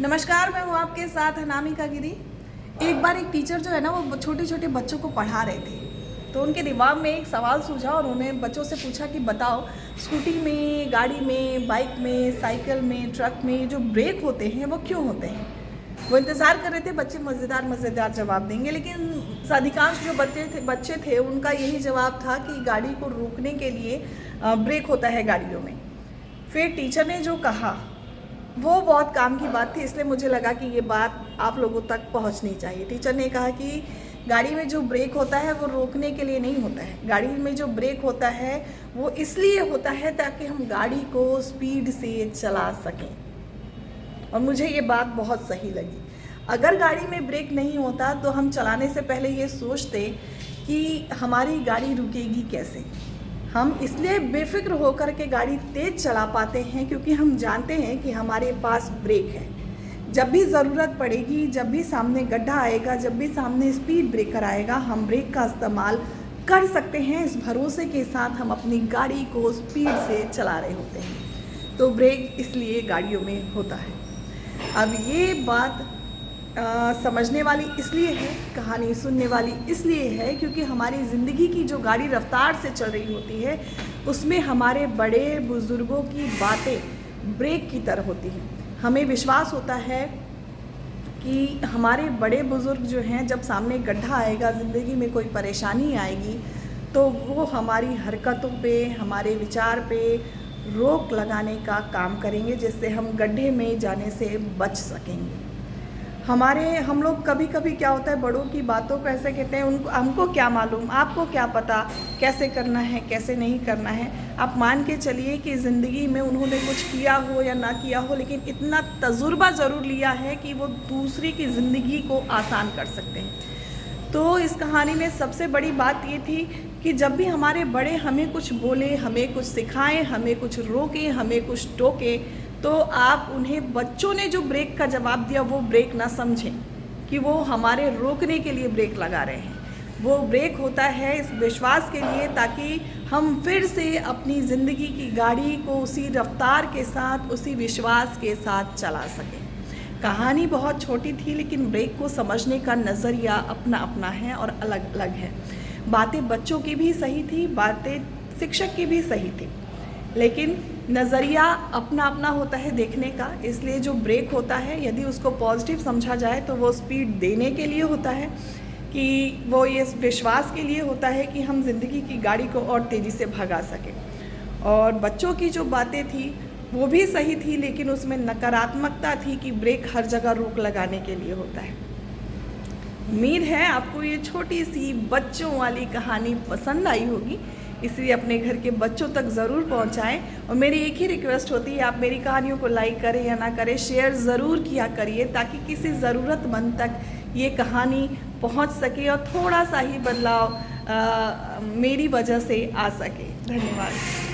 नमस्कार, मैं हूँ आपके साथ अनामिका गिरी। एक बार एक टीचर जो है ना वो छोटे छोटे बच्चों को पढ़ा रहे थे, तो उनके दिमाग में एक सवाल सूझा और उन्होंने बच्चों से पूछा कि बताओ, स्कूटी में, गाड़ी में, बाइक में, साइकिल में, ट्रक में जो ब्रेक होते हैं वो क्यों होते हैं। वो इंतज़ार कर रहे थे बच्चे मज़ेदार जवाब देंगे, लेकिन अधिकांश जो बच्चे थे उनका यही जवाब था कि गाड़ी को रोकने के लिए ब्रेक होता है गाड़ियों में। फिर टीचर ने जो कहा वो बहुत काम की बात थी, इसलिए मुझे लगा कि ये बात आप लोगों तक पहुंचनी चाहिए। टीचर ने कहा कि गाड़ी में जो ब्रेक होता है वो रोकने के लिए नहीं होता है। गाड़ी में जो ब्रेक होता है वो इसलिए होता है ताकि हम गाड़ी को स्पीड से चला सकें, और मुझे ये बात बहुत सही लगी। अगर गाड़ी में ब्रेक नहीं होता तो हम चलाने से पहले ये सोचते कि हमारी गाड़ी रुकेगी कैसे। हम इसलिए बेफिक्र होकर के गाड़ी तेज़ चला पाते हैं क्योंकि हम जानते हैं कि हमारे पास ब्रेक है। जब भी ज़रूरत पड़ेगी, जब भी सामने गड्ढा आएगा, जब भी सामने स्पीड ब्रेकर आएगा, हम ब्रेक का इस्तेमाल कर सकते हैं। इस भरोसे के साथ हम अपनी गाड़ी को स्पीड से चला रहे होते हैं। तो ब्रेक इसलिए गाड़ियों में होता है। अब ये बात समझने वाली इसलिए है, कहानी सुनने वाली इसलिए है क्योंकि हमारी ज़िंदगी की जो गाड़ी रफ्तार से चल रही होती है उसमें हमारे बड़े बुज़ुर्गों की बातें ब्रेक की तरह होती हैं। हमें विश्वास होता है कि हमारे बड़े बुज़ुर्ग जो हैं, जब सामने गड्ढा आएगा, ज़िंदगी में कोई परेशानी आएगी, तो वो हमारी हरकतों पे, हमारे विचार पे रोक लगाने का काम करेंगे, जिससे हम गड्ढे में जाने से बच सकेंगे। हम लोग कभी कभी क्या होता है, बड़ों की बातों को ऐसे कहते हैं, उनको हमको क्या मालूम, आपको क्या पता कैसे करना है कैसे नहीं करना है। आप मान के चलिए कि ज़िंदगी में उन्होंने कुछ किया हो या ना किया हो, लेकिन इतना तजुर्बा ज़रूर लिया है कि वो दूसरे की ज़िंदगी को आसान कर सकते हैं। तो इस कहानी में सबसे बड़ी बात ये थी कि जब भी हमारे बड़े हमें कुछ बोले, हमें कुछ सिखाएं, हमें कुछ रोकें, हमें कुछ टोकें, तो आप उन्हें बच्चों ने जो ब्रेक का जवाब दिया वो ब्रेक ना समझें कि वो हमारे रोकने के लिए ब्रेक लगा रहे हैं। वो ब्रेक होता है इस विश्वास के लिए ताकि हम फिर से अपनी ज़िंदगी की गाड़ी को उसी रफ्तार के साथ, उसी विश्वास के साथ चला सकें। कहानी बहुत छोटी थी, लेकिन ब्रेक को समझने का नज़रिया अपना अपना है और अलग अलग है। बातें बच्चों की भी सही थी, बातें शिक्षक की भी सही थी, लेकिन नज़रिया अपना अपना होता है देखने का। इसलिए जो ब्रेक होता है, यदि उसको पॉजिटिव समझा जाए तो वो स्पीड देने के लिए होता है, कि वो ये विश्वास के लिए होता है कि हम ज़िंदगी की गाड़ी को और तेज़ी से भगा सकें। और बच्चों की जो बातें थी वो भी सही थी, लेकिन उसमें नकारात्मकता थी कि ब्रेक हर जगह रोक लगाने के लिए होता है। उम्मीद है आपको ये छोटी सी बच्चों वाली कहानी पसंद आई होगी, इसलिए अपने घर के बच्चों तक ज़रूर पहुंचाएं। और मेरी एक ही रिक्वेस्ट होती है, आप मेरी कहानियों को लाइक करें या ना करें, शेयर ज़रूर किया करिए ताकि किसी ज़रूरतमंद तक ये कहानी पहुंच सके और थोड़ा सा ही बदलाव मेरी वजह से आ सके। धन्यवाद।